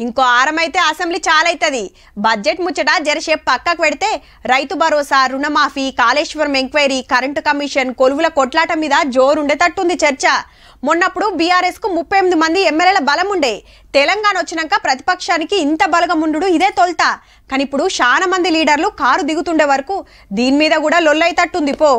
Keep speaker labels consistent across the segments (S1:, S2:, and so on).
S1: ఇంకో ఆరమైతే assembly చాలైతది. Budget ముచ్చట జరసేపు పక్కకు పెడితే రైతు భరోసా, రుణమాఫీ, కాళేశ్వరం ఎంక్వైరీ, కరెంటు కమిషన్, కొలువుల కొట్లాట మీద జోరుండేటట్టుంది చర్చ. మొన్నప్పుడు బీఆర్ఎస్ కు 38 మంది ఎమ్మెల్యేల బలం ఉండే. తెలంగాణ వచ్చినాక ప్రతిపక్షానికి ఇంత బలగం ఉండు ఇదే తొల్త. కానీ ఇప్పుడు చాలా మంది లీడర్లు కారు దిగుతుండే వరకు దీని మీద కూడా లొల్లైతట్టుంది పో.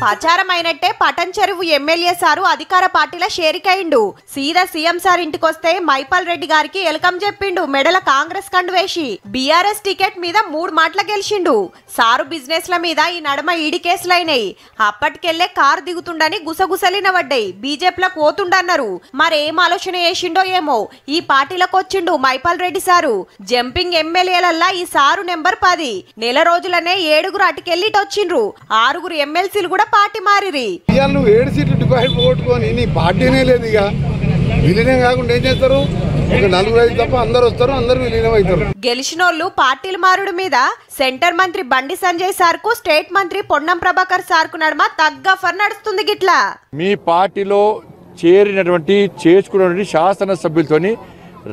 S1: ప్రచారమైనట్టే పటన్ చెరువు ఎమ్మెల్యే సారు అధికార పార్టీల షేరికైండు. సీదా సీఎం సార్ ఇంటికొస్తే మైపాల్ రెడ్డి గారికి వెల్కమ్ చెప్పిండు. మెడల కాంగ్రెస్ కండు వేసి బీఆర్ఎస్ టికెట్ మీద 3 మాటలు గెలిచిండు. సారు బిజినెస్ల మీద ఈ నడమ ఈడి కేసులైనాయి. అప్పటికెళ్లే కారు దిగుతుండని గుసగుసలినవడ్డాయి. బీజేపీలకు పోతుండన్నారు. మరేం ఆలోచన చేసిండో ఏమో ఈ పార్టీలకు వచ్చిండు మైపాల్ రెడ్డి సారు. జంపింగ్ ఎమ్మెల్యేలల్లా ఈ సారు నెంబర్ 10. నెల రోజులనే 7 అటుకెళ్ళిటొచ్చిండ్రు. 6 ఎమ్మెల్సీలు కూడా పార్టీ మారిరి.
S2: 7 సీట్లు డిపాజిట్ పోగొట్టుకొని నీ పార్టీనే లేదు. ఇక విలీనం కాకుండా ఏం చేస్తారు? ఒక 4-5 తప్ప అందరు వస్తారు, అందరు విలీనం అవుతారు.
S1: గెలిచినోళ్ళు పార్టీల మారుడు మీద సెంటర్ మంత్రి బండి సంజయ్ సార్ కు, స్టేట్ మంత్రి పొన్నం ప్రభాకర్ సార్ కు నడుమ తగ్గఫర్ నడుస్తుంది. గిట్లా
S3: మీ పార్టీలో చేసుకున్నటువంటి శాసనసభ్యులతోని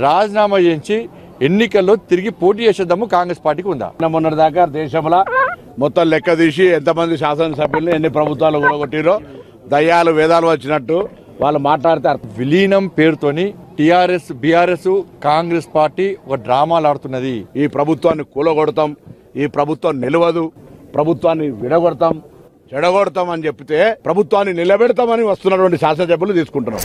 S3: రాజీనామా చేయించి ఎన్నికల్లో తిరిగి పోటీ చేసేద్దాము కాంగ్రెస్ పార్టీకి ఉందా?
S4: మొన్నటి దాకా దేశంలో మొత్తం లెక్క తీసి ఎంతమంది శాసనసభ్యులు ఎన్ని ప్రభుత్వాలు కూడగొట్టిరో దయ్యాలు వేదాలు వచ్చినట్టు వాళ్ళు మాట్లాడతారు.
S3: విలీనం పేరుతోని టిఆర్ఎస్, బీఆర్ఎస్, కాంగ్రెస్ పార్టీ ఒక డ్రామాలు ఆడుతున్నది.
S4: ఈ ప్రభుత్వాన్ని కూలగొడతాం, ఈ ప్రభుత్వం నిలవదు, ప్రభుత్వాన్ని విడగొడతాం, చెడగొడతాం అని చెప్తే ప్రభుత్వాన్ని నిలబెడతామని వస్తున్నటువంటి శాసనసభ్యులు తీసుకుంటున్నాం.